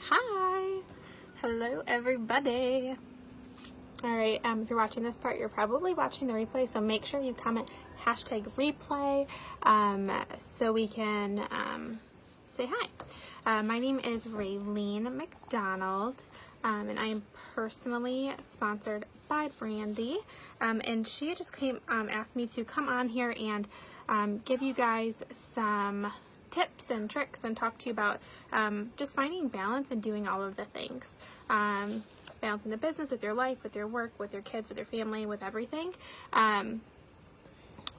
Hi! Hello everybody! Alright, if you're watching this part, you're probably watching the replay, so make sure you comment #replay so we can say hi. My name is Raylene McDonald, and I am personally sponsored by Brandy, and she just asked me to come on here and give you guys some tips and tricks and talk to you about just finding balance and doing all of the things. Balancing the business with your life, with your work, with your kids, with your family, with everything.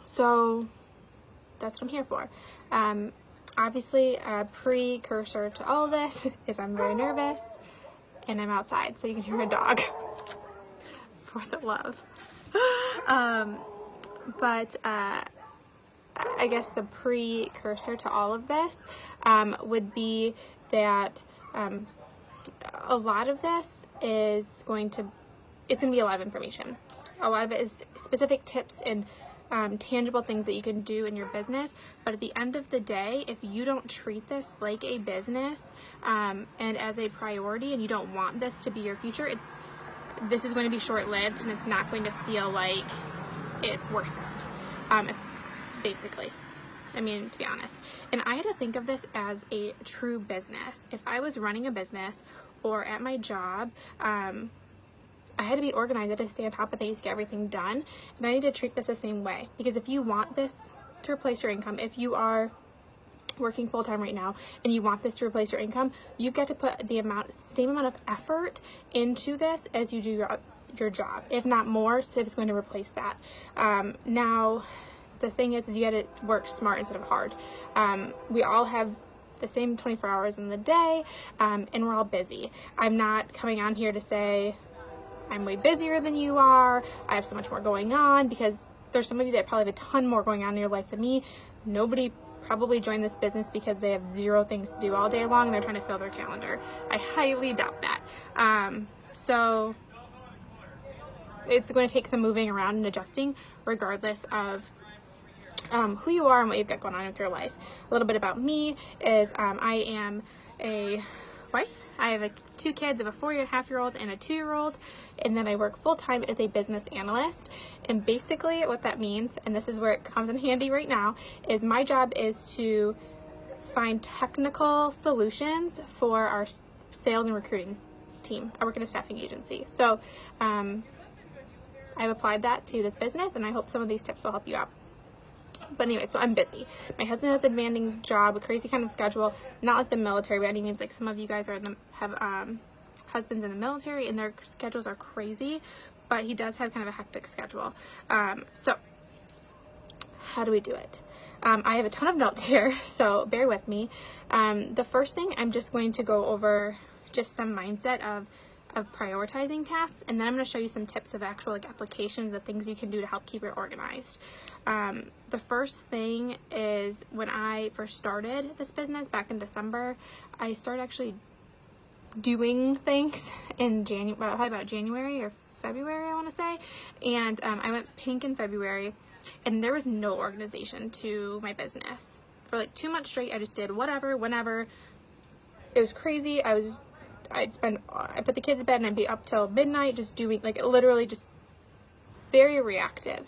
So that's what I'm here for. Obviously, a precursor to all of this is I'm very nervous and I'm outside, so you can hear a dog for the love. But I guess the precursor to all of this would be that a lot of this is going to be a lot of information. A lot of it is specific tips and tangible things that you can do in your business, but at the end of the day, if you don't treat this like a business and as a priority, and you don't want this to be your future, this is going to be short-lived, and it's not going to feel like it's worth it, basically. I mean, to be honest. And I had to think of this as a true business. If I was running a business or at my job, I had to be organized. I had to stay on top of things to get everything done. And I need to treat this the same way. Because if you want this to replace your income, if you are working full-time right now and you want this to replace your income, you've got to put the same amount of effort into this as you do your job, if not more, so it's going to replace that. Now, the thing is you got to work smart instead of hard. We all have the same 24 hours in the day, and we're all busy. I'm not coming on here to say I'm way busier than you are, I have so much more going on, because there's some of you that probably have a ton more going on in your life than me. Nobody probably joined this business because they have zero things to do all day long and they're trying to fill their calendar. I highly doubt that. So it's going to take some moving around and adjusting regardless of who you are and what you've got going on with your life. A little bit about me is I am a wife. I have 2 kids. I have a 4.5-year-old and a 2-year-old, and then I work full-time as a business analyst. And basically what that means, and this is where it comes in handy right now, is my job is to find technical solutions for our sales and recruiting team. I work in a staffing agency. So I've applied that to this business, and I hope some of these tips will help you out. But anyway, so I'm busy. My husband has a demanding job, a crazy kind of schedule, not like the military by any means. Like some of you guys have husbands in the military and their schedules are crazy, but he does have kind of a hectic schedule. So how do we do it? I have a ton of notes here, so bear with me. The first thing, I'm just going to go over just some mindset of prioritizing tasks, and then I'm going to show you some tips of actual applications of things you can do to help keep it organized. The first thing is, when I first started this business back in December, I started actually doing things in probably about January or February, I want to say, and I went pink in February, and there was no organization to my business. For like 2 months straight, I just did whatever, whenever. It was crazy. I put the kids to bed and I'd be up till midnight just doing, like, literally just very reactive.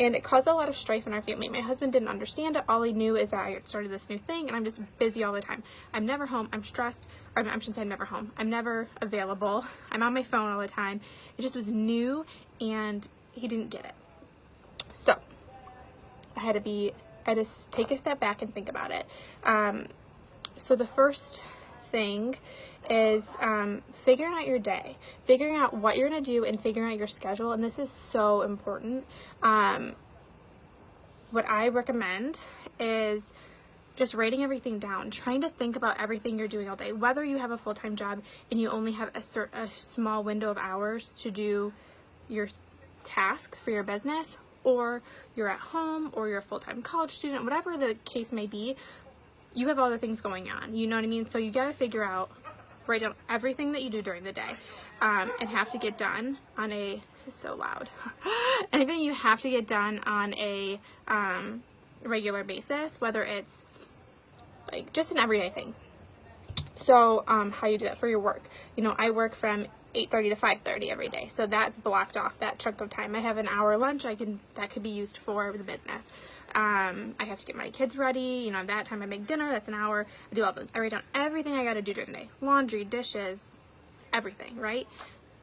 And it caused a lot of strife in our family. My husband didn't understand it. All he knew is that I had started this new thing and I'm just busy all the time. I'm never home. I'm stressed. Or I shouldn't say I'm never home. I'm never available. I'm on my phone all the time. It just was new and he didn't get it. So I had to take a step back and think about it. So the first thing is figuring out your day, figuring out what you're going to do and figuring out your schedule. And this is so important. What I recommend is just writing everything down, trying to think about everything you're doing all day, whether you have a full-time job and you only have a small window of hours to do your tasks for your business, or you're at home, or you're a full-time college student, whatever the case may be. You have other things going on, you know what I mean? So you got to figure out, write down everything that you do during the day, and have to get done on this is so loud, anything you have to get done on a regular basis, whether it's like just an everyday thing. So how you do that for your work. You know, I work from 8:30 to 5:30 every day. So that's blocked off, that chunk of time. I have an hour lunch that could be used for the business. I have to get my kids ready. You know, that time I make dinner, that's an hour. I do all those. I write down everything I got to do during the day. Laundry, dishes, everything, right?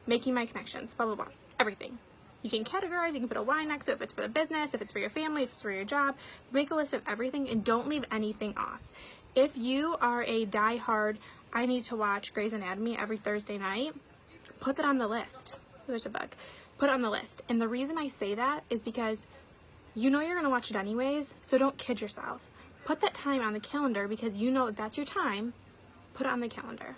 Making my connections, blah, blah, blah. Everything. You can categorize, you can put a Y next to it if it's for the business, if it's for your family, if it's for your job. Make a list of everything and don't leave anything off. If you are a die-hard, I need to watch Grey's Anatomy every Thursday night, put that on the list. There's a bug. Put it on the list. And the reason I say that is because you know you're going to watch it anyways, so don't kid yourself. Put that time on the calendar because you know that's your time. Put it on the calendar.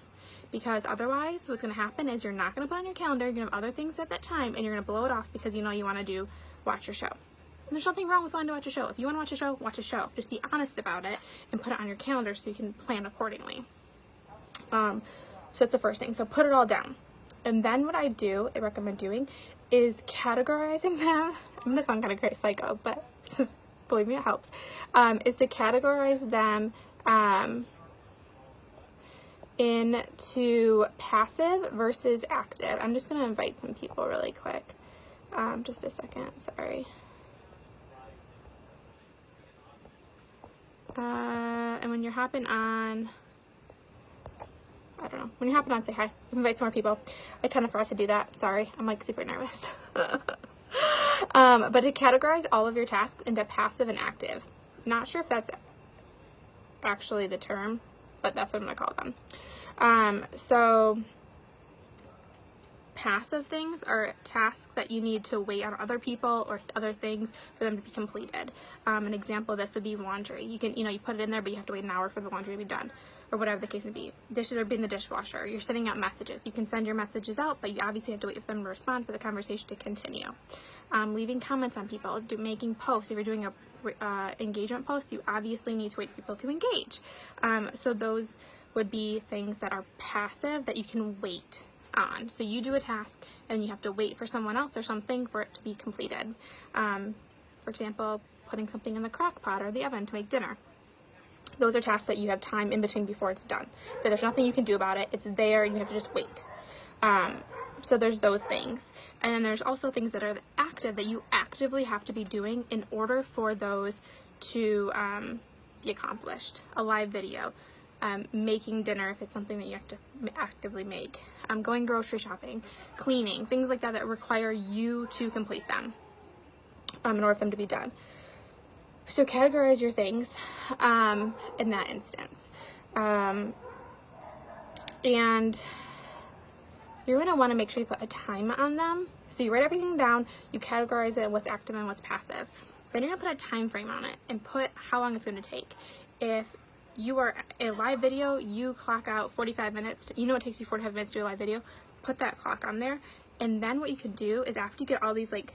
Because otherwise, what's going to happen is you're not going to put on your calendar, you're going to have other things at that time, and you're going to blow it off because you know you want to watch your show. And there's nothing wrong with wanting to watch a show. If you want to watch a show, watch a show. Just be honest about it and put it on your calendar so you can plan accordingly. So that's the first thing. So put it all down. And then what I recommend doing is categorizing them. I'm going to sound kind of crazy psycho, but just believe me, it helps. Is to categorize them into passive versus active. I'm just going to invite some people really quick. Just a second, sorry. And when you're hopping on, I don't know, when you're hopping on, say hi. Invite some more people. I kind of forgot to do that. Sorry, I'm like super nervous. But to categorize all of your tasks into passive and active. Not sure if that's actually the term, but that's what I'm going to call them. So passive things are tasks that you need to wait on other people or other things for them to be completed. An example of this would be laundry. You put it in there, but you have to wait an hour for the laundry to be done, or whatever the case may be. Dishes are being the dishwasher. You're sending out messages. You can send your messages out, but you obviously have to wait for them to respond for the conversation to continue. Leaving comments on people, making posts. If you're doing a engagement post, you obviously need to wait for people to engage. So those would be things that are passive that you can wait on. So you do a task and you have to wait for someone else or something for it to be completed. For example, putting something in the crock pot or the oven to make dinner. Those are tasks that you have time in between before it's done. So there's nothing you can do about it. It's there and you have to just wait. So there's those things. And then there's also things that are active that you actively have to be doing in order for those to be accomplished. A live video. Making dinner if it's something that you have to actively make, going grocery shopping, cleaning, things like that require you to complete them in order for them to be done. So categorize your things in that instance. And you're going to want to make sure you put a time on them. So you write everything down, you categorize it, what's active and what's passive. Then you're going to put a time frame on it and put how long it's going to take. If you are a live video, you clock out 45 minutes. You know it takes you 45 minutes to do a live video. Put that clock on there. And then what you can do is after you get all these like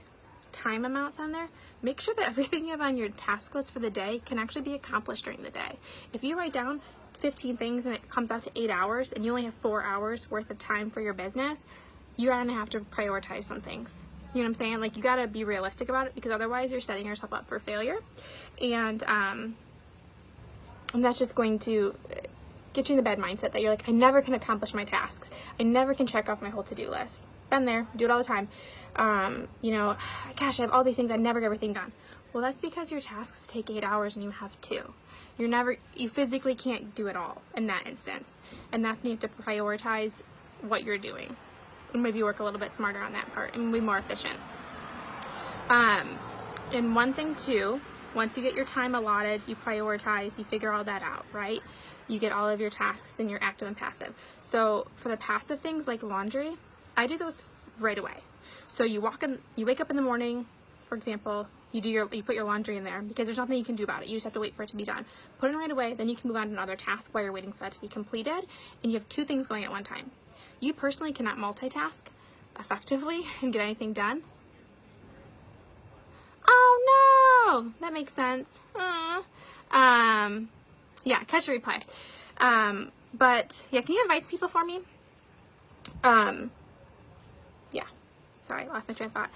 time amounts on there, make sure that everything you have on your task list for the day can actually be accomplished during the day. If you write down 15 things and it comes out to 8 hours and you only have 4 hours worth of time for your business, you're going to have to prioritize some things. You know what I'm saying? Like, you got to be realistic about it because otherwise you're setting yourself up for failure. And that's just going to get you in the bad mindset that you're like, I never can accomplish my tasks. I never can check off my whole to-do list. Been there, do it all the time. Gosh, I have all these things, I never get everything done. Well, that's because your tasks take 8 hours and you have 2. You physically can't do it all in that instance. And that's when you have to prioritize what you're doing. And maybe work a little bit smarter on that part and be more efficient. And one thing too, once you get your time allotted, you prioritize, you figure all that out, right? You get all of your tasks and you're active and passive. So for the passive things like laundry, I do those right away. So you wake up in the morning, for example, you put your laundry in there because there's nothing you can do about it. You just have to wait for it to be done. Put it in right away, then you can move on to another task while you're waiting for that to be completed, and you have 2 things going at one time. You personally cannot multitask effectively and get anything done. Oh no, that makes sense. Yeah, catch a replay. But yeah, can you invite people for me? Yeah, sorry, lost my train of thought.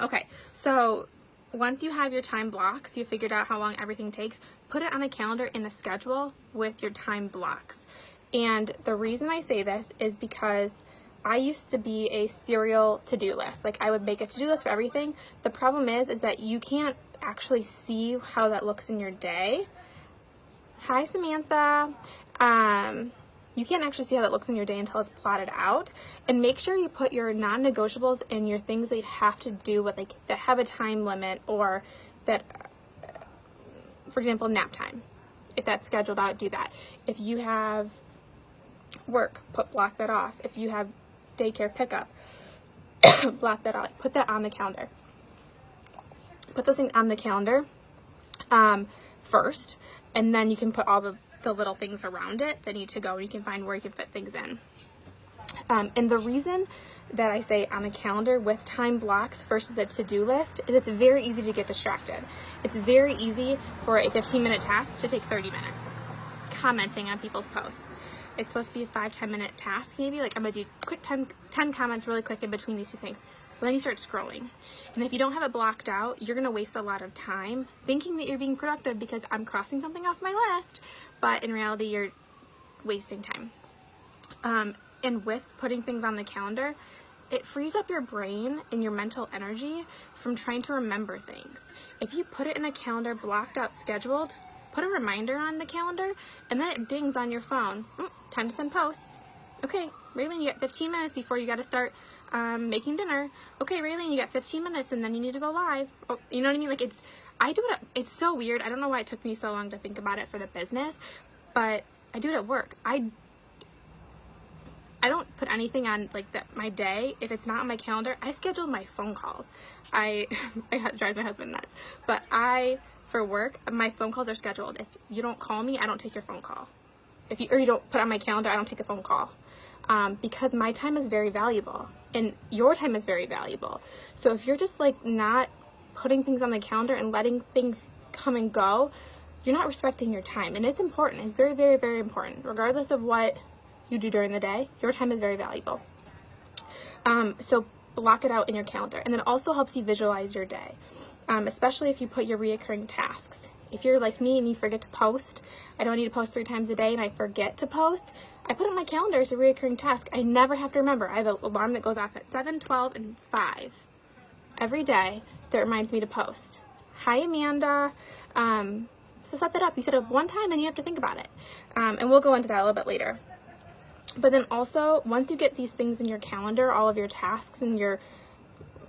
Okay, so once you have your time blocks, you figured out how long everything takes, put it on a calendar in a schedule with your time blocks. And the reason I say this is because I used to be a serial to-do list. Like, I would make a to-do list for everything. The problem is that you can't actually see how that looks in your day. Hi, Samantha. You can't actually see how that looks in your day until it's plotted out. And make sure you put your non-negotiables and your things that you have to do with, like, that have a time limit, or that, for example, nap time. If that's scheduled out, do that. If you have work, block that off. If you have daycare pickup, block that out. Put that on the calendar. Put those things on the calendar first, and then you can put all the little things around it that need to go, and you can find where you can fit things in. And the reason that I say on the calendar with time blocks versus a to-do list is it's very easy to get distracted. It's very easy for a 15-minute task to take 30 minutes. Commenting on people's posts. It's supposed to be a 5-10 minute task maybe. Like, I'm going to do quick 10 comments really quick in between these two things. But then you start scrolling. And if you don't have it blocked out, you're going to waste a lot of time thinking that you're being productive because I'm crossing something off my list. But in reality, you're wasting time. And with putting things on the calendar, it frees up your brain and your mental energy from trying to remember things. If you put it in a calendar, blocked out, scheduled, put a reminder on the calendar, and then it dings on your phone. Time to send posts. Okay, Raylene, you got 15 minutes before you got to start making dinner. Okay, Raylene, you got 15 minutes, and then you need to go live. Oh, you know what I mean? Like, it's so weird. I don't know why it took me so long to think about it for the business, but I do it at work. I don't put anything on, like, my day. If it's not on my calendar, I schedule my phone calls. It drives my husband nuts. But for work, my phone calls are scheduled. If you don't call me, I don't take your phone call. Or you don't put it on my calendar, I don't take a phone call. Because my time is very valuable, and your time is very valuable. So if you're just, like, not putting things on the calendar and letting things come and go, you're not respecting your time. And it's important. It's very, very, very important. Regardless of what you do during the day, your time is very valuable. So block it out in your calendar. And it also helps you visualize your day, especially if you put your reoccurring tasks. If you're like me and you forget to post, I don't need to post 3 times a day and I forget to post, I put it on my calendar as a reoccurring task. I never have to remember. I have an alarm that goes off at 7, 12, and 5 every day that reminds me to post. Hi, Amanda. So set that up. You set it up one time and you have to think about it. And we'll go into that a little bit later. But then also, once you get these things in your calendar, all of your tasks and your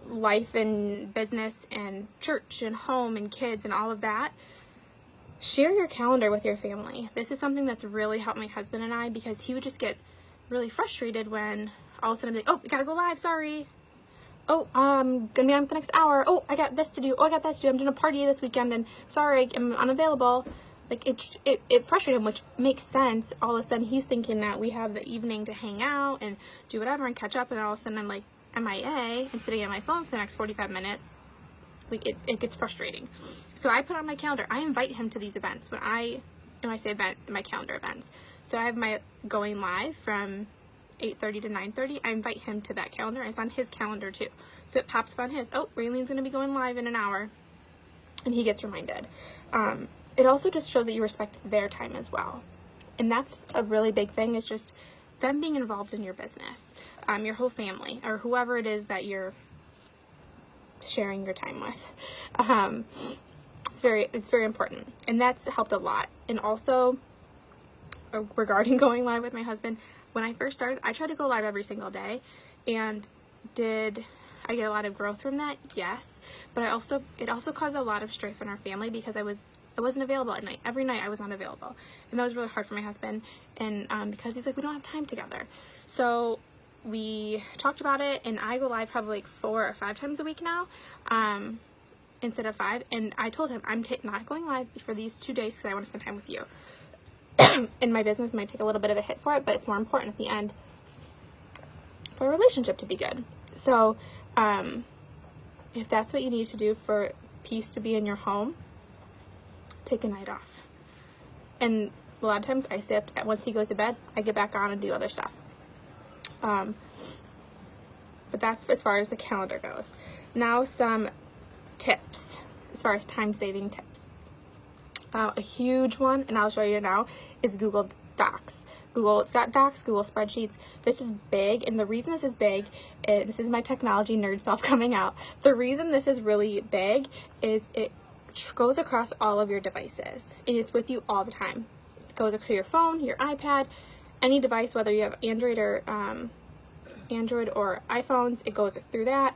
life and business and church and home and kids and all of that, share your calendar with your family. This is something that's really helped my husband and I, because he would just get really frustrated when all of a sudden I'd be like, oh, we gotta go live, sorry. Oh, I'm gonna be on for the next hour. Oh, I got this to do. Oh, I got that to do. I'm doing a party this weekend and sorry, I'm unavailable. Like, it frustrated him, which makes sense. All of a sudden he's thinking that we have the evening to hang out and do whatever and catch up, and all of a sudden I'm like MIA and sitting on my phone for the next 45 minutes. Like, it gets frustrating. So I put on my calendar, I invite him to these events. When I say event, my calendar events. So I have my going live from 8:30 to 9:30. I invite him to that calendar, and it's on his calendar too. So it pops up on his, oh, Raylene's gonna be going live in an hour, and he gets reminded. It also just shows that you respect their time as well. And that's a really big thing, is just them being involved in your business, your whole family, or whoever it is that you're sharing your time with. It's very important, and that's helped a lot. And also, regarding going live with my husband, when I first started, I tried to go live every single day, and did I get a lot of growth from that? Yes, but it also caused a lot of strife in our family, because I wasn't available at night. Every night I was unavailable, and that was really hard for my husband, and because he's like, we don't have time together. So we talked about it, and I go live probably like 4 or 5 times a week now, instead of 5. And I told him I'm not going live for these 2 days because I want to spend time with you. And my business might take a little bit of a hit for it, but it's more important at the end for a relationship to be good. So if that's what you need to do for peace to be in your home, take a night off. And a lot of times I stay up, once he goes to bed, I get back on and do other stuff. But that's as far as the calendar goes. Now some tips as far as time-saving tips. A huge one, and I'll show you now, is Google Docs. Google Docs, Google Spreadsheets. This is big, and the reason this is big, this is my technology nerd self coming out. The reason this is really big is it goes across all of your devices, and it's with you all the time. It goes to your phone, your iPad, any device, whether you have Android or iPhones, it goes through that.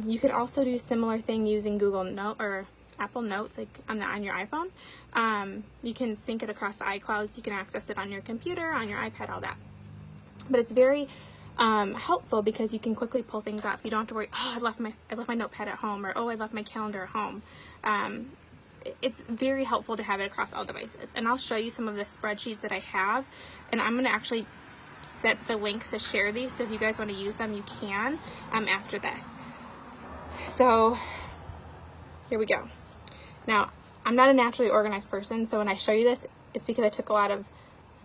You can also do similar thing using Google Note or Apple Notes, like on your iPhone. You can sync it across the iCloud, so you can access it on your computer, on your iPad, all that. But it's very helpful because you can quickly pull things up. You don't have to worry, oh, I left my notepad at home, or oh, I left my calendar at home. It's very helpful to have it across all devices. And I'll show you some of the spreadsheets that I have, and I'm going to actually set the links to share these, so if you guys want to use them, you can after this. So here we go. Now, I'm not a naturally organized person, so when I show you this, it's because I took a lot of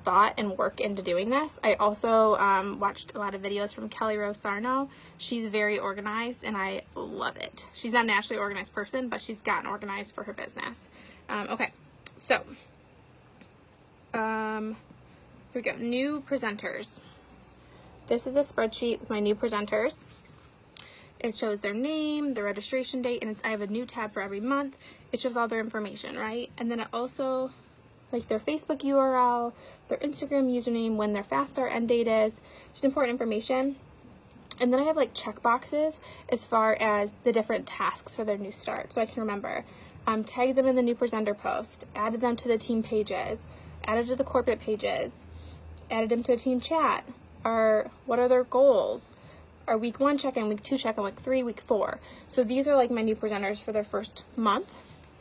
thought and work into doing this. I also watched a lot of videos from Kelly Rose Sarno. She's very organized, and I love it. She's not a naturally organized person, but she's gotten organized for her business. Okay, so here we go. New presenters. This is a spreadsheet with my new presenters. It shows their name, their registration date, and I have a new tab for every month. It shows all their information, right? And then it also, like their Facebook URL, their Instagram username, when their fast start end date is, just important information. And then I have like check boxes as far as the different tasks for their new start, so I can remember. Tagged them in the new presenter post, added them to the team pages, added to the corporate pages, added them to a team chat, or what are their goals? Our week 1 check-in, week 2 check-in, week 3, week 4. So these are like my new presenters for their first month.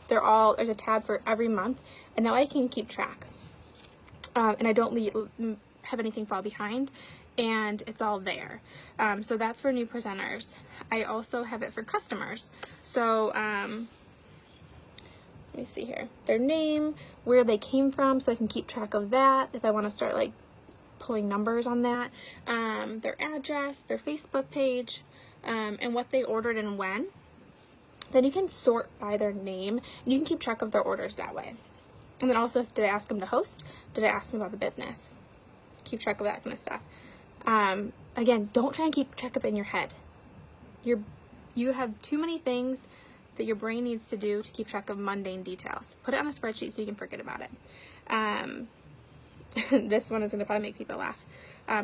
There's a tab for every month, and now I can keep track. And I don't have anything fall behind, and it's all there. So that's for new presenters. I also have it for customers. So let me see here. Their name, where they came from, so I can keep track of that if I want to start like pulling numbers on that, their address, their Facebook page, and what they ordered and when. Then you can sort by their name, and you can keep track of their orders that way. And then also, did I ask them to host? Did I ask them about the business? Keep track of that kind of stuff. Again, don't try and keep track of it in your head. You have too many things that your brain needs to do to keep track of mundane details. Put it on a spreadsheet so you can forget about it. This one is going to probably make people laugh.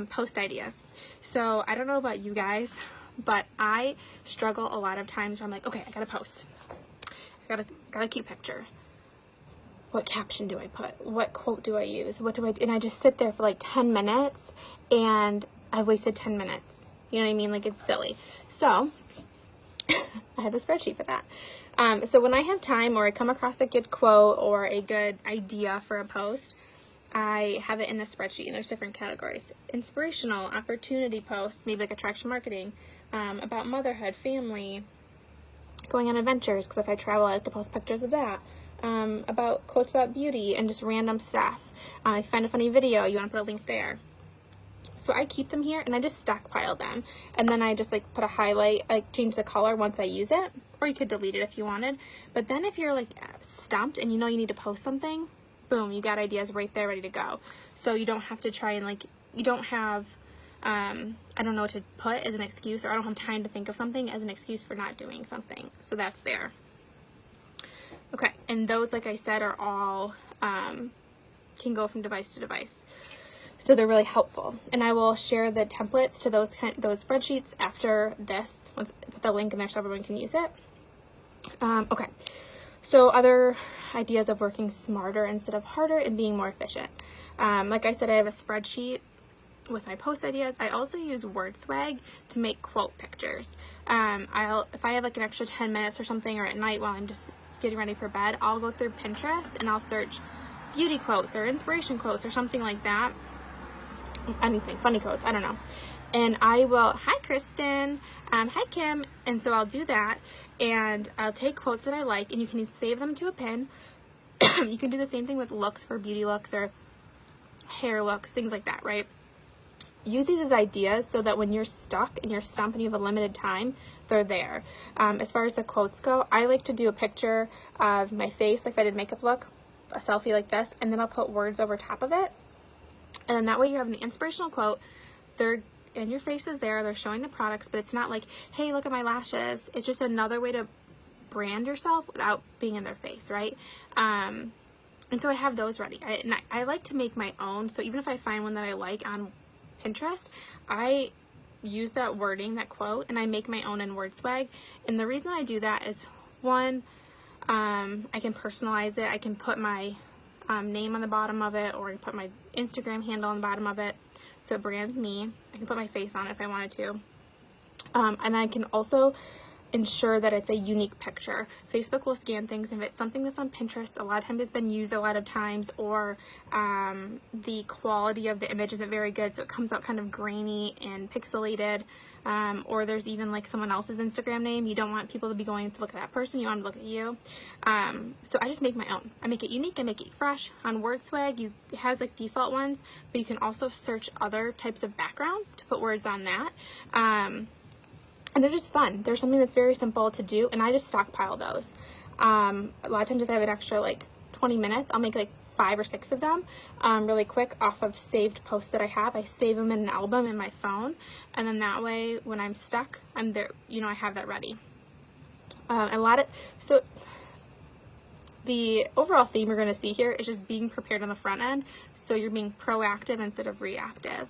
Post ideas. So I don't know about you guys, but I struggle a lot of times where I'm like, okay, I gotta post. I got a cute picture. What caption do I put? What quote do I use? What do I do? And I just sit there for like 10 minutes, and I've wasted 10 minutes. You know what I mean? Like, it's silly. So I have a spreadsheet for that. So when I have time, or I come across a good quote or a good idea for a post, I have it in the spreadsheet, and there's different categories. Inspirational, opportunity posts, maybe like attraction marketing, about motherhood, family, going on adventures, because if I travel, I like to post pictures of that. About quotes about beauty and just random stuff. If you find a funny video, you want to put a link there. So I keep them here, and I just stockpile them. And then I just like put a highlight, like change the color once I use it, or you could delete it if you wanted. But then if you're like stumped and you know you need to post something, boom, you got ideas right there ready to go. So you don't have to try and like, you don't have, I don't know what to put as an excuse, or I don't have time to think of something as an excuse for not doing something. So that's there. Okay, and those, like I said, are all, can go from device to device. So they're really helpful. And I will share the templates to those spreadsheets after this, once I put the link in there so everyone can use it. Okay. So other ideas of working smarter instead of harder and being more efficient. Like I said, I have a spreadsheet with my post ideas. I also use WordSwag to make quote pictures. If I have like an extra 10 minutes or something, or at night while I'm just getting ready for bed, I'll go through Pinterest and I'll search beauty quotes or inspiration quotes or something like that. Anything, funny quotes, I don't know. And I will, hi Kristen, hi Kim, and so I'll do that, and I'll take quotes that I like, and you can save them to a pin. You can do the same thing with looks for beauty looks or hair looks, things like that, right? Use these as ideas so that when you're stuck and you're stumped and you have a limited time, they're there. As far as the quotes go, I like to do a picture of my face, like if I did makeup look, a selfie like this, and then I'll put words over top of it. And then that way you have an inspirational quote. And your face is there. They're showing the products, but it's not like, hey, look at my lashes. It's just another way to brand yourself without being in their face, right? And so I have those ready. I like to make my own. So even if I find one that I like on Pinterest, I use that wording, that quote, and I make my own in WordSwag. And the reason I do that is, one, I can personalize it. I can put my name on the bottom of it, or I can put my Instagram handle on the bottom of it, so it brands me. I can put my face on it if I wanted to. And I can also ensure that it's a unique picture. Facebook will scan things. If it's something that's on Pinterest, a lot of times it's been used a lot of times, or the quality of the image isn't very good, so it comes out kind of grainy and pixelated. Or there's even like someone else's Instagram name. You don't want people to be going to look at that person. You want them to look at you. So I just make my own. I make it unique. I make it fresh. On WordSwag, it has like default ones, but you can also search other types of backgrounds to put words on that. And they're just fun. They're something that's very simple to do, and I just stockpile those. A lot of times if I have an extra like 20 minutes, I'll make like 5 or 6 of them really quick off of saved posts that I have. I save them in an album in my phone, and then that way when I'm stuck, I'm there, I have that ready. So the overall theme we're going to see here is just being prepared on the front end, so you're being proactive instead of reactive,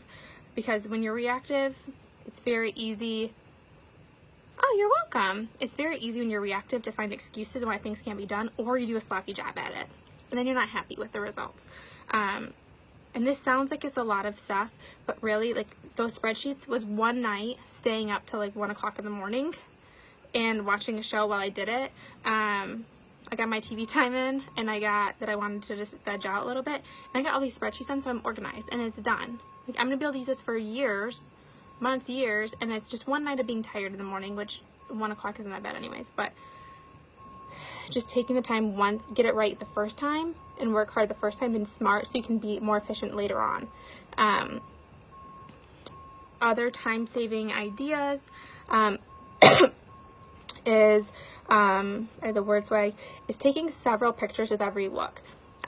because when you're reactive, it's very easy. Oh, you're welcome. It's very easy when you're reactive to find excuses why things can't be done, or you do a sloppy job at it, and then you're not happy with the results. And this sounds like it's a lot of stuff, but really, like, those spreadsheets was one night staying up till like 1 o'clock in the morning and watching a show while I did it. I got my TV time in, and I wanted to just veg out a little bit, and I got all these spreadsheets done, so I'm organized, and it's done. Like, I'm gonna be able to use this for years, months, years, and it's just one night of being tired in the morning, which 1 o'clock isn't that bad anyways, but just taking the time once, get it right the first time, and work hard the first time, and smart, so you can be more efficient later on. Other time-saving ideas is, or the WordSwag, is taking several pictures with every look.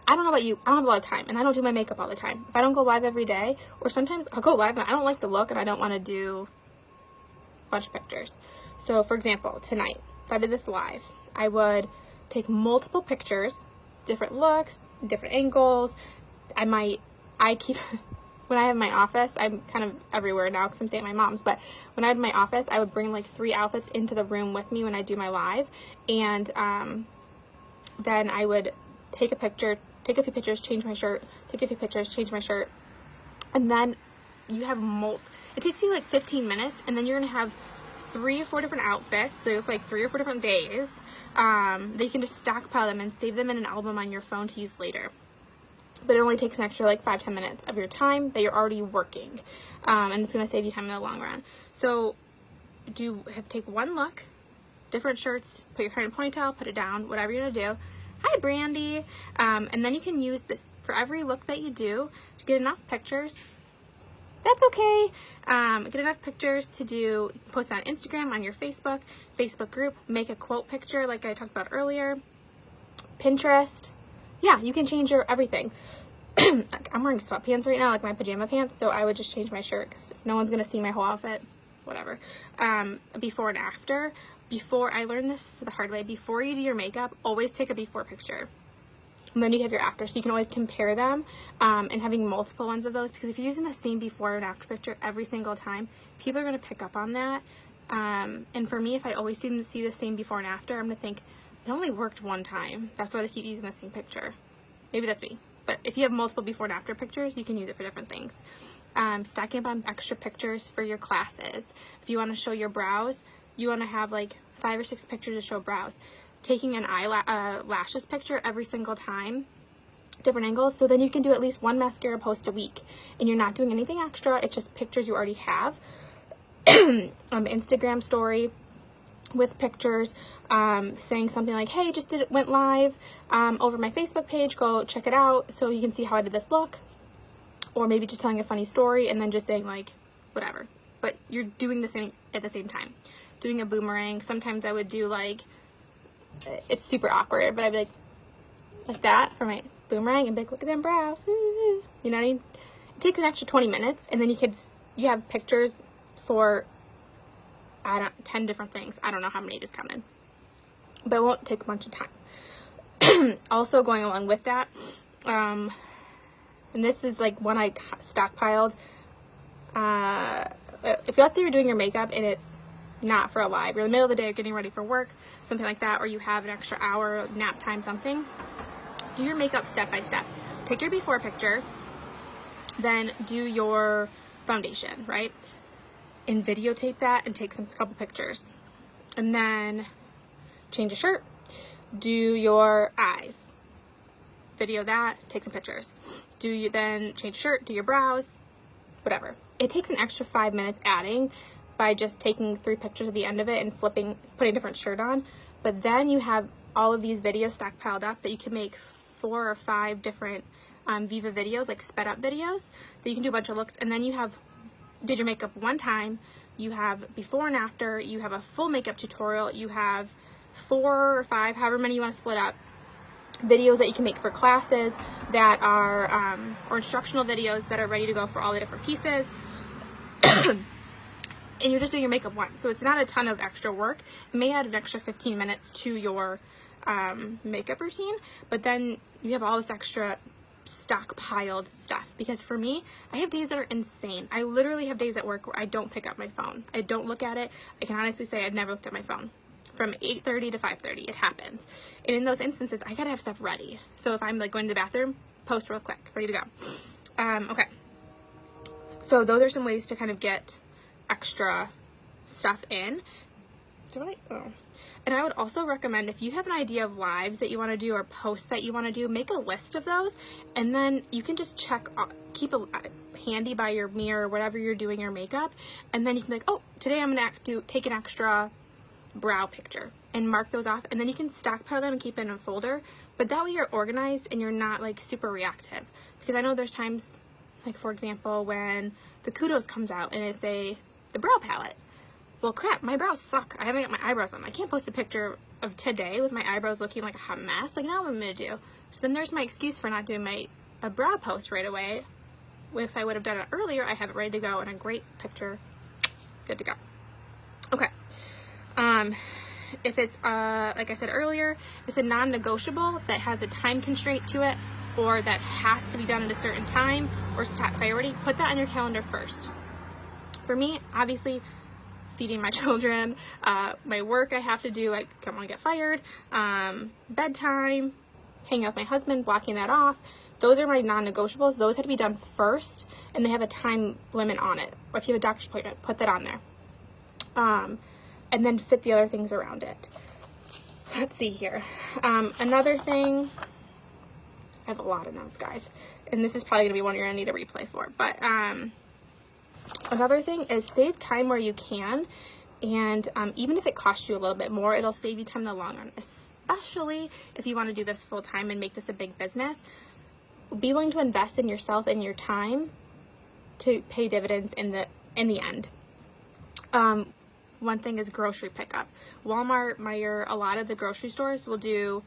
I don't know about you, I don't have a lot of time, and I don't do my makeup all the time. If I don't go live every day, or sometimes I'll go live and I don't like the look and I don't want to do a bunch of pictures. So for example, tonight, if I did this live, I would take multiple pictures, different looks, different angles. When I have my office, I'm kind of everywhere now because I'm staying at my mom's, but when I had my office, I would bring like 3 outfits into the room with me when I do my live, and then I would take a picture, take a few pictures, change my shirt, take a few pictures, change my shirt, and then you have it takes you like 15 minutes, and then you're gonna have 3 or 4 different outfits, so like 3 or 4 different days, that you can just stockpile them and save them in an album on your phone to use later. But it only takes an extra like 5-10 minutes of your time that you're already working, and it's going to save you time in the long run. So take one look, different shirts, put your hair in a ponytail, put it down, whatever you're going to do. Hi, Brandy. And then you can use this for every look that you do to get enough pictures. That's okay. Get enough pictures to post on Instagram, on your Facebook group, make a quote picture like I talked about earlier, Pinterest. Yeah, you can change your everything. I'm wearing sweatpants right now, like my pajama pants, so I would just change my shirt because no one's going to see my whole outfit, whatever. Before and after. I learned this the hard way, before you do your makeup, always take a before picture. And then you have your after, so you can always compare them, and having multiple ones of those, because if you're using the same before and after picture every single time, people are going to pick up on that. And for me, if I always see the same before and after, I'm going to think, it only worked one time. That's why they keep using the same picture. Maybe that's me. But if you have multiple before and after pictures, you can use it for different things. Stacking up on extra pictures for your classes. If you want to show your brows, you want to have like 5 or 6 pictures to show brows. Taking an lashes picture every single time, different angles, so then you can do at least 1 mascara post a week. And you're not doing anything extra, it's just pictures you already have. Instagram story with pictures, saying something like, hey, went live over my Facebook page, go check it out so you can see how I did this look. Or maybe just telling a funny story and then just saying like whatever, but you're doing the same at the same time. Doing a boomerang, sometimes I would do like, it's super awkward, but I'd be like that for my boomerang and be like, look at them brows, you know what I mean? It takes an extra 20 minutes, and then you have pictures for 10 different things. I don't know how many just counted, but it won't take a bunch of time. Also going along with that, and this is like one I stockpiled. If let's say you're doing your makeup and it's not for a live, you're in the middle of the day, you're getting ready for work, something like that, or you have an extra hour, nap time, something, do your makeup step by step. Take your before picture, then do your foundation, right? And videotape that and take a couple pictures. And then change your shirt, do your eyes, video that, take some pictures. Then change your shirt, do your brows, whatever. It takes an extra 5 minutes adding by just taking 3 pictures at the end of it and putting a different shirt on. But then you have all of these videos stockpiled up that you can make 4 or 5 different Viva videos, like sped up videos, that you can do a bunch of looks. And then you did your makeup one time, you have before and after, you have a full makeup tutorial, you have 4 or 5, however many you want to split up, videos that you can make for classes that are, or instructional videos that are ready to go for all the different pieces. And you're just doing your makeup once, so it's not a ton of extra work. It may add an extra 15 minutes to your makeup routine, but then you have all this extra stockpiled stuff. Because for me, I have days that are insane. I literally have days at work where I don't pick up my phone. I don't look at it. I can honestly say I've never looked at my phone. From 8:30 to 5:30, it happens. And in those instances, I gotta have stuff ready. So if I'm like going to the bathroom, post real quick, ready to go. Okay. So those are some ways to kind of get extra stuff in. And I would also recommend, if you have an idea of lives that you want to do or posts that you want to do, make a list of those, and then you can just keep a handy by your mirror or whatever you're doing your makeup, and then you can be like, oh, today I'm gonna take an extra brow picture and mark those off, and then you can stockpile them and keep it in a folder. But that way you're organized and you're not like super reactive, because I know there's times, like for example, when the Kudos comes out and it's the brow palette. Well, crap, my brows suck. I haven't got my eyebrows on. I can't post a picture of today with my eyebrows looking like a hot mess. Like, now what am I gonna do? So then there's my excuse for not doing a brow post right away. If I would have done it earlier, I have it ready to go and a great picture, good to go. Okay. If it's, like I said earlier, it's a non-negotiable that has a time constraint to it, or that has to be done at a certain time, or it's top priority, put that on your calendar first. For me, obviously, feeding my children, my work I have to do, I don't want to get fired, bedtime, hanging out with my husband, blocking that off. Those are my non-negotiables. Those have to be done first, and they have a time limit on it. Or if you have a doctor's appointment, put that on there. And then fit the other things around it. Let's see here. Another thing, I have a lot of notes, guys, and this is probably going to be one you're going to need a replay for, but another thing is save time where you can, and even if it costs you a little bit more, it'll save you time in the long run, especially if you want to do this full time and make this a big business. Be willing to invest in yourself and your time to pay dividends in the end. One thing is grocery pickup. Walmart, Meijer, a lot of the grocery stores will do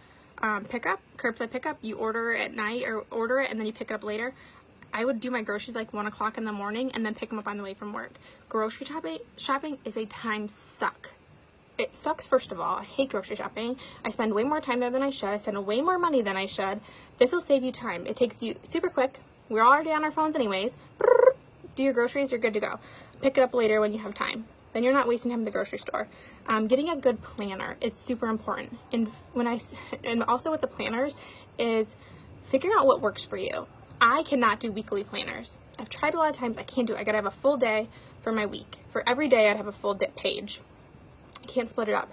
pickup, curbside pickup. You order at night or order it and then you pick it up later. I would do my groceries like 1 o'clock in the morning and then pick them up on the way from work. Grocery shopping is a time suck. It sucks, first of all. I hate grocery shopping. I spend way more time there than I should. I spend way more money than I should. This will save you time. It takes you super quick. We're already on our phones anyways. Do your groceries, you're good to go. Pick it up later when you have time. Then you're not wasting time at the grocery store. Getting a good planner is super important. And also with the planners is figuring out what works for you. I cannot do weekly planners. I've tried a lot of times. I can't do it. I gotta have a full day for my week. For every day, I'd have a full page. I can't split it up.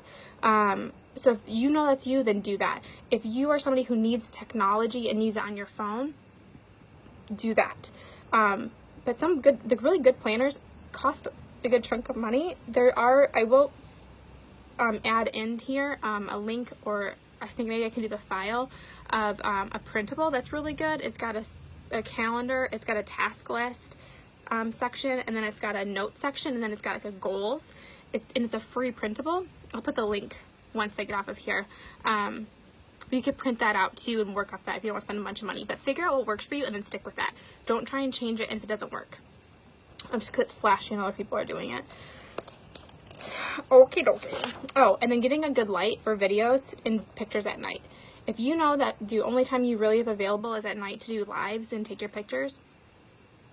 So if you know that's you, then do that. If you are somebody who needs technology and needs it on your phone, do that. But the really good planners cost a good chunk of money. I will add in here a link, or I think maybe I can do the file of a printable that's really good. It's got a calendar, it's got a task list section, and then it's got a note section, and then it's got like a goals. It's a free printable. I'll put the link once I get off of here. But you could print that out too and work off that if you don't want to spend a bunch of money. But figure out what works for you and then stick with that. Don't try and change it if it doesn't work. Just because it's flashy and other people are doing it. Okie dokie. Oh, and then getting a good light for videos and pictures at night. If you know that the only time you really have available is at night to do lives and take your pictures,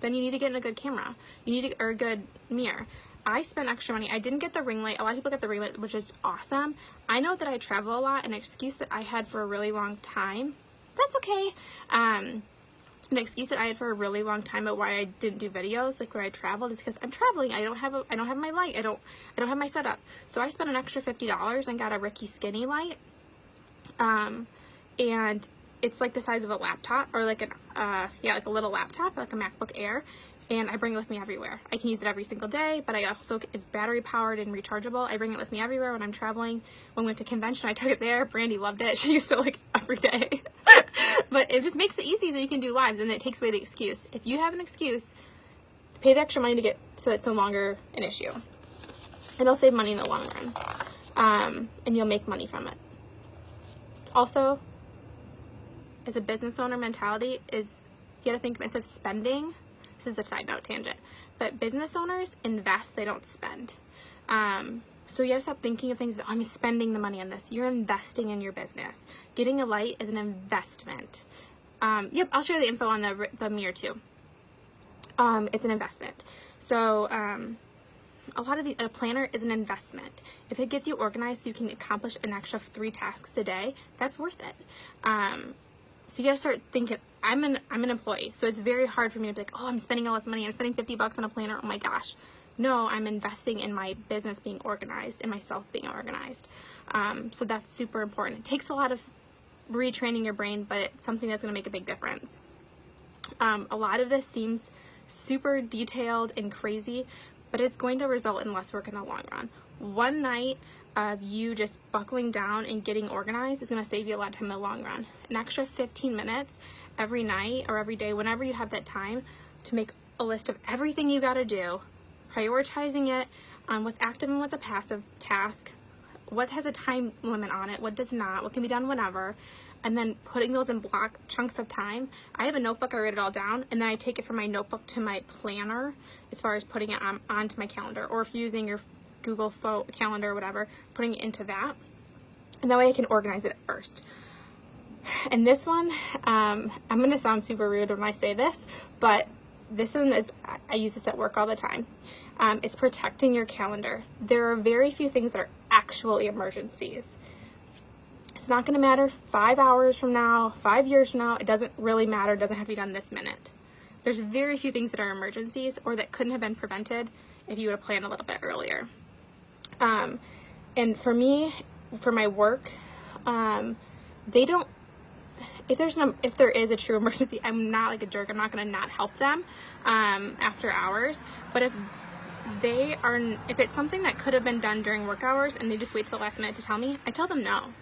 then you need to get in a good camera. You need to, or a good mirror. I spent extra money. I didn't get the ring light. A lot of people get the ring light, which is awesome. I know that I travel a lot. An excuse that I had for a really long time, that's okay. An excuse that I had for a really long time about why I didn't do videos, like where I traveled, is because I'm traveling. I don't have my light. I don't have my setup. So I spent an extra $50 and got a Ricky Skinny light. And it's like the size of a laptop, or like like a little laptop, like a MacBook Air. And I bring it with me everywhere. I can use it every single day, but I also, it's battery powered and rechargeable. I bring it with me everywhere when I'm traveling. When we went to convention, I took it there. Brandy loved it. She used it like every day. But it just makes it easy so you can do lives, and it takes away the excuse. If you have an excuse, pay the extra money to get, so it's no longer an issue. It'll save money in the long run. And you'll make money from it. Also, as a business owner mentality is, you gotta think, instead of spending, this is a side note tangent, but business owners invest, they don't spend. So you gotta stop thinking of things, oh, I'm spending the money on this. You're investing in your business. Getting a light is an investment. Yep, I'll share the info on the mirror too. It's an investment. So a lot of a planner is an investment. If it gets you organized so you can accomplish an extra 3 tasks a day, that's worth it. So you gotta start thinking, I'm an employee, so it's very hard for me to be like, oh, I'm spending all this money, I'm spending $50 on a planner, oh my gosh. No, I'm investing in my business being organized and myself being organized. So that's super important. It takes a lot of retraining your brain, but it's something that's gonna make a big difference. A lot of this seems super detailed and crazy, but it's going to result in less work in the long run. One night of you just buckling down and getting organized is going to save you a lot of time in the long run. An extra 15 minutes every night or every day, whenever you have that time, to make a list of everything you got to do, prioritizing it on what's active and what's a passive task, what has a time limit on it, what does not, what can be done whenever, and then putting those in block chunks of time. I have a notebook, I write it all down, and then I take it from my notebook to my planner as far as putting it onto my calendar, or if you're using your Google Calendar or whatever, putting it into that, and that way I can organize it at first. And this one, I'm going to sound super rude when I say this, but this one is, I use this at work all the time. It's protecting your calendar. There are very few things that are actual emergencies. It's not going to matter 5 hours from now, 5 years from now. It doesn't really matter. It doesn't have to be done this minute. There's very few things that are emergencies or that couldn't have been prevented if you would have planned a little bit earlier. And for me, for my work, they don't, if there is a true emergency, I'm not like a jerk. I'm not going to not help them, after hours. But if it's something that could have been done during work hours and they just wait till the last minute to tell me, I tell them no.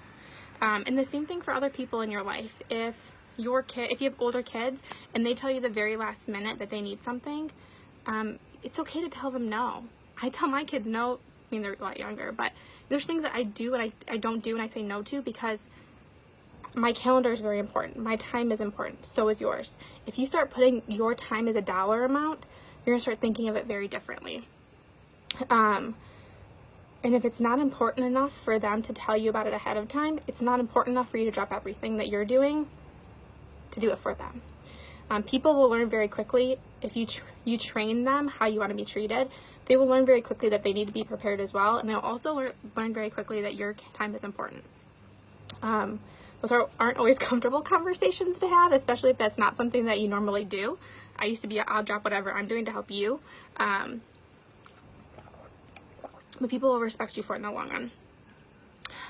And the same thing for other people in your life. If you have older kids and they tell you the very last minute that they need something, it's okay to tell them no. I tell my kids no. I mean, they're a lot younger, but there's things that I do and I don't do and I say no to because my calendar is very important. My time is important. So is yours. If you start putting your time as a dollar amount, you're going to start thinking of it very differently. And if it's not important enough for them to tell you about it ahead of time, it's not important enough for you to drop everything that you're doing to do it for them. People will learn very quickly if you train them how you want to be treated. They will learn very quickly that they need to be prepared as well, and they'll also learn very quickly that your time is important. Those aren't always comfortable conversations to have, especially if that's not something that you normally do. I used to be, I'll drop whatever I'm doing to help you. But people will respect you for it in the long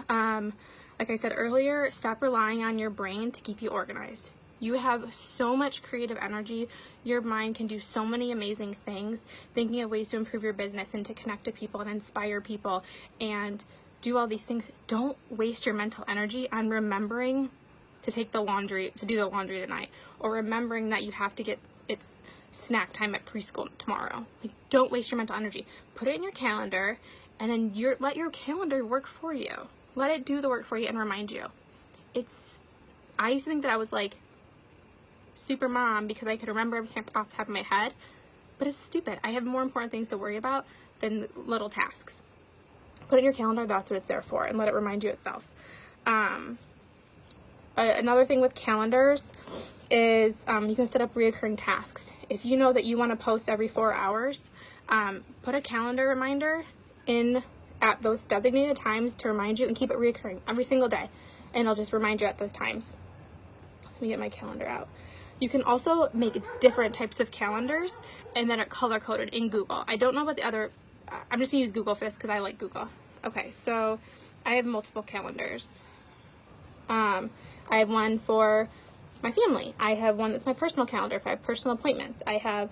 run. Like I said earlier, stop relying on your brain to keep you organized. You have so much creative energy. Your mind can do so many amazing things, thinking of ways to improve your business and to connect to people and inspire people and do all these things. Don't waste your mental energy on remembering to do the laundry tonight, or remembering that you have to get it's snack time at preschool tomorrow. Like, don't waste your mental energy. Put it in your calendar, and then let your calendar work for you. Let it do the work for you and remind you. I used to think that I was like super mom because I could remember everything off the top of my head, but it's stupid. I have more important things to worry about than little tasks. Put it in your calendar, that's what it's there for, and let it remind you itself. Another thing with calendars is you can set up reoccurring tasks. If you know that you want to post every 4 hours, put a calendar reminder in at those designated times to remind you, and keep it reoccurring every single day, and it'll just remind you at those times. Let me get my calendar out. You can also make different types of calendars and then are color coded in Google. I don't know about the other, I'm just gonna use Google for this because I like Google. Okay, so I have multiple calendars. I have one for my family. I have one that's my personal calendar if I have personal appointments. I have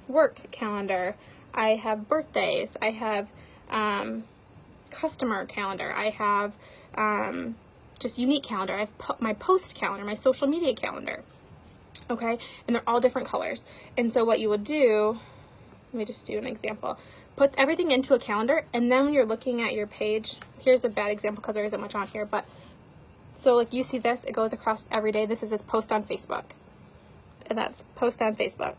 work calendar. I have birthdays. I have customer calendar. I have just unique calendar. I have my post calendar, my social media calendar. Okay, and they're all different colors. And so what you will do, let me just do an example. Put everything into a calendar, and then when you're looking at your page, here's a bad example because there isn't much on here, but so like you see this, it goes across every day. This is this post on Facebook, and that's post on Facebook,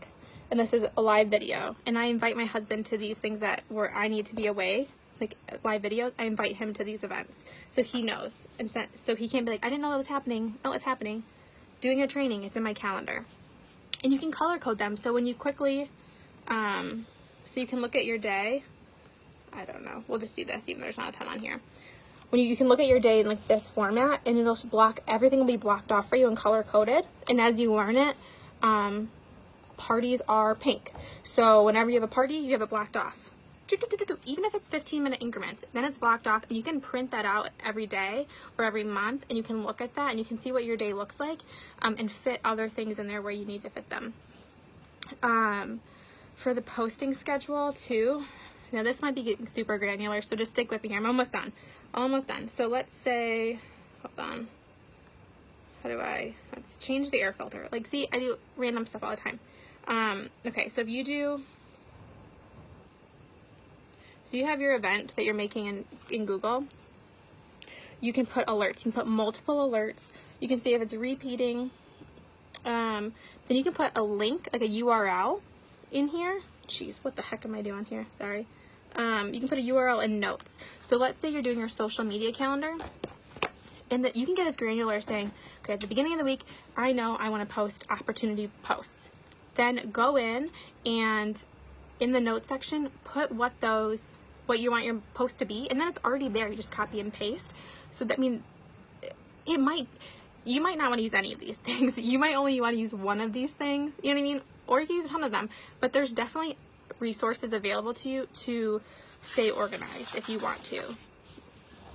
and this is a live video. And I invite my husband to these things that where I need to be away, like live videos. I invite him to these events so he knows, and so he can't be like, I didn't know that was happening. Oh, it's happening. Doing a training, it's in my calendar. And you can color code them, so when you quickly so you can look at your day. I don't know, we'll just do this even though there's not a ton on here. When you can look at your day in like this format, and it'll block, everything will be blocked off for you and color coded. And as you learn it, parties are pink, so whenever you have a party, you have it blocked off. Even if it's 15-minute increments, then it's blocked off, and you can print that out every day or every month, and you can look at that and you can see what your day looks like, and fit other things in there where you need to fit them. For the posting schedule too, now this might be getting super granular, so just stick with me here. I'm almost done. Almost done. So let's say, hold on. Let's change the air filter. Like, see, I do random stuff all the time. Okay, so if you do, so you have your event that you're making in Google, you can put alerts. You can put multiple alerts. You can see if it's repeating. Then you can put a link, like a URL in here. Jeez, what the heck am I doing here? Sorry. You can put a URL in notes. So let's say you're doing your social media calendar, and that you can get as granular saying, okay, at the beginning of the week, I know I want to post opportunity posts. Then go in and in the notes section, put what you want your post to be, and then it's already there. You just copy and paste. So that means you might not want to use any of these things. You might only want to use one of these things, you know what I mean? Or you can use a ton of them, but there's definitely resources available to you to stay organized if you want to.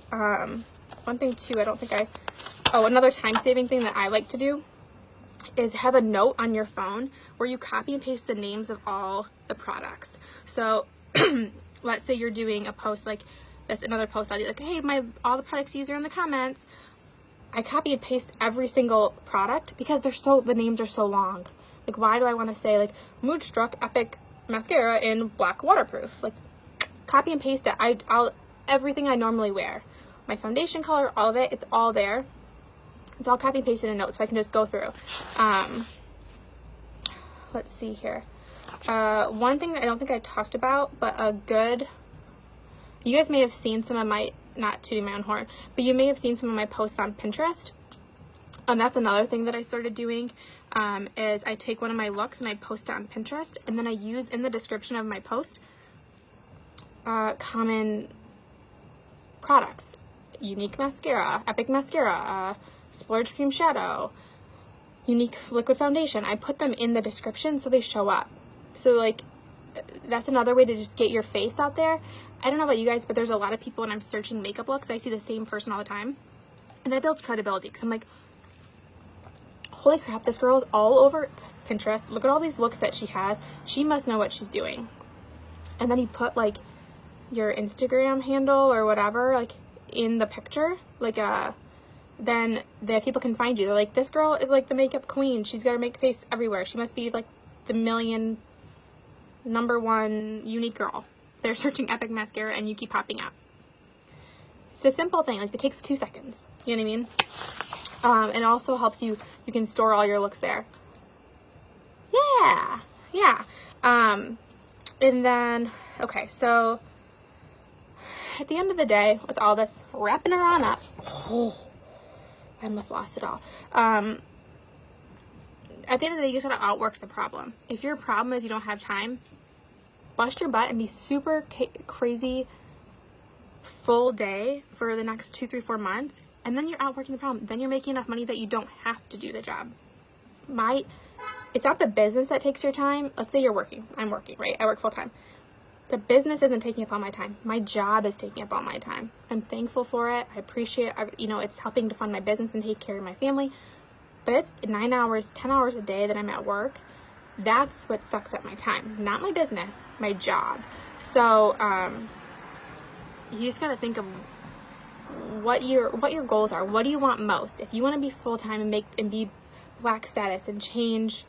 One thing too, another time-saving thing that I like to do is have a note on your phone where you copy and paste the names of all the products. So let's say you're doing a post, like that's another post I'll do, like, hey, all the products used are in the comments. I copy and paste every single product because the names are so long. Like, why do I want to say like Moodstruck Epic Mascara in black waterproof? Like, copy and paste it. I'll everything I normally wear, my foundation color, all of it, it's all there. It's all copy and pasted in notes, so I can just go through. Let's see here. One thing that I don't think I talked about, but you guys may have seen some of my, not tooting my own horn, but you may have seen some of my posts on Pinterest. That's another thing that I started doing, is I take one of my looks and I post it on Pinterest, and then I use in the description of my post common products. Unique mascara, Epic mascara, Splurge cream shadow, unique liquid foundation. I put them in the description so they show up. So like, that's another way to just get your face out there. I don't know about you guys, but there's a lot of people when I'm searching makeup looks, I see the same person all the time, and that builds credibility, because I'm like, holy crap, this girl is all over Pinterest. Look at all these looks that she has. She must know what she's doing. And then you put like your Instagram handle or whatever like in the picture, like then the people can find you. They're like, this girl is like the makeup queen. She's got her makeup face everywhere. She must be like the #1 unique girl. They're searching Epic mascara and you keep popping up. It's a simple thing. Like, it takes 2 seconds. You know what I mean? It also helps you can store all your looks there. Yeah. And then, okay, so at the end of the day, with all this wrapping her on up, I almost lost it all. At the end of the day, you just gotta outwork the problem. If your problem is you don't have time, bust your butt and be super crazy full day for the next 2, 3, 4 months, and then you're outworking the problem. Then you're making enough money that you don't have to do the job. It's not the business that takes your time. Let's say you're working. I'm working, right? I work full time. The business isn't taking up all my time. My job is taking up all my time. I'm thankful for it. I appreciate it. It's helping to fund my business and take care of my family. But it's 9 hours, 10 hours a day that I'm at work. That's what sucks up my time. Not my business, my job. So you just gotta think of what your goals are. What do you want most? If you want to be full time and be Black status and change,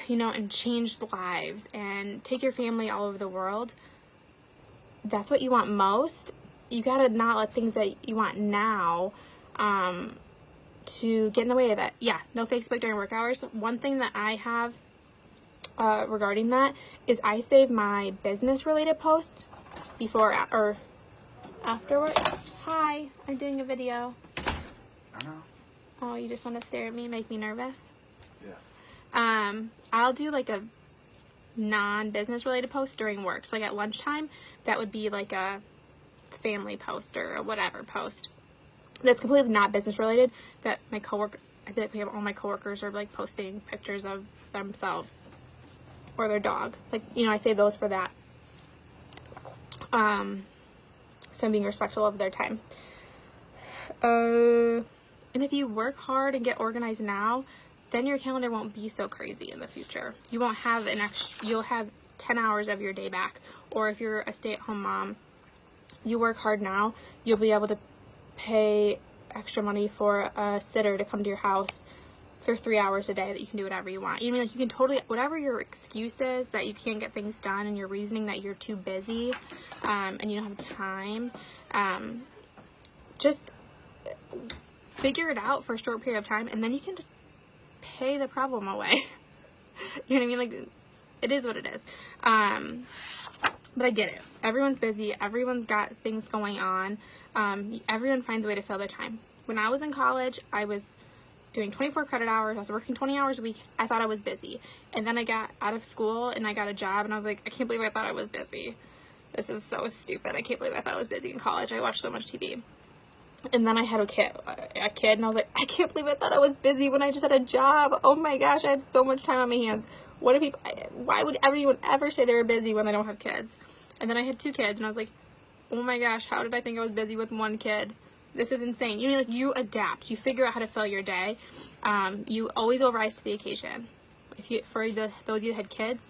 and change lives and take your family all over the world, that's what you want most. You gotta not let things that you want now to get in the way of that. Yeah, no Facebook during work hours. One thing that I have regarding that is I save my business related posts before or after work. Hi, I'm doing a video. I know. Oh, you just want to stare at me, make me nervous? Yeah. I'll do like a non-business related post during work. So like at lunchtime, that would be like a family post or a whatever post that's completely not business related, that I feel like we have all my coworkers are like posting pictures of themselves or their dog. Like, I save those for that. So I'm being respectful of their time. And if you work hard and get organized now, then your calendar won't be so crazy in the future. You won't have you'll have 10 hours of your day back. Or if you're a stay-at-home mom, you work hard now, you'll be able to pay extra money for a sitter to come to your house for 3 hours a day that you can do whatever you want. You can totally, whatever your excuse is that you can't get things done and your reasoning that you're too busy and you don't have time, just figure it out for a short period of time, and then you can just pay the problem away. You know what I mean? Like, it is what it is. But I get it. Everyone's busy. Everyone's got things going on. Everyone finds a way to fill their time. When I was in college, I was doing 24 credit hours. I was working 20 hours a week. I thought I was busy. And then I got out of school and I got a job and I was like, I can't believe I thought I was busy. This is so stupid. I can't believe I thought I was busy in college. I watched so much TV. And then I had a kid, and I was like, I can't believe I thought I was busy when I just had a job. Oh my gosh, I had so much time on my hands. Why would everyone ever say they were busy when they don't have kids? And then I had 2 kids, and I was like, oh my gosh, how did I think I was busy with 1 kid? This is insane. You adapt. You figure out how to fill your day. You always will rise to the occasion. Those of you that had kids,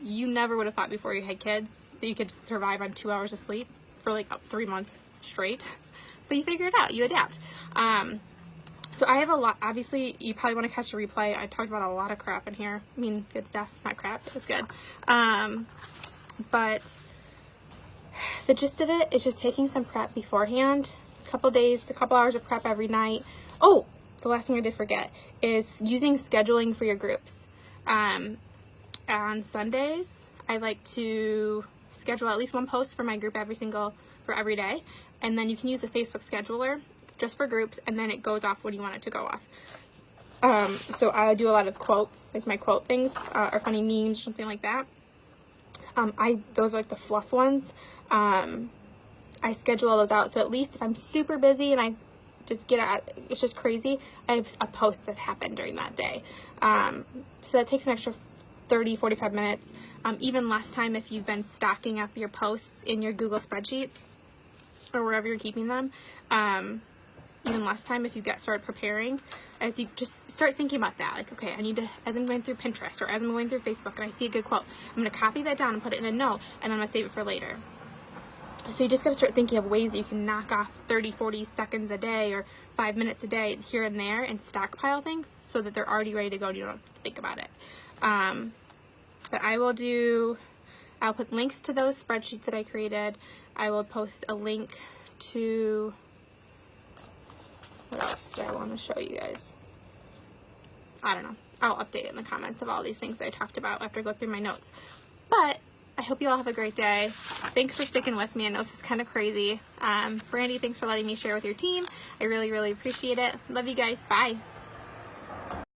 you never would have thought before you had kids that you could survive on 2 hours of sleep for like 3 months straight. But you figure it out. You adapt. So I have a lot. Obviously, you probably want to catch a replay. I talked about a lot of crap in here. I mean, good stuff. Not crap. It's good. But the gist of it is just taking some prep beforehand. A couple hours of prep every night. Oh, the last thing I did forget is using scheduling for your groups. On Sundays, I like to schedule at least 1 post for my group for every day. And then you can use a Facebook scheduler just for groups, and then it goes off when you want it to go off. So I do a lot of quotes, like my quote things, or funny memes, or something like that. Those are like the fluff ones. I schedule all those out, so at least if I'm super busy and I just it's just crazy, I have a post that happened during that day. So that takes an extra 30, 45 minutes. Even less time if you've been stocking up your posts in your Google spreadsheets or wherever you're keeping them. Even less time if you get started preparing, as you just start thinking about that. Like, okay, I need to, as I'm going through Pinterest or as I'm going through Facebook and I see a good quote, I'm going to copy that down and put it in a note, and then I'm going to save it for later. So you just got to start thinking of ways that you can knock off 30, 40 seconds a day or 5 minutes a day here and there and stockpile things so that they're already ready to go and you don't have to think about it. But I'll put links to those spreadsheets that I created. I will post a link to, what else do I want to show you guys? I don't know. I'll update it in the comments of all these things that I talked about after I go through my notes. But I hope you all have a great day. Thanks for sticking with me. I know this is kind of crazy. Brandy, thanks for letting me share with your team. I really, really appreciate it. Love you guys. Bye.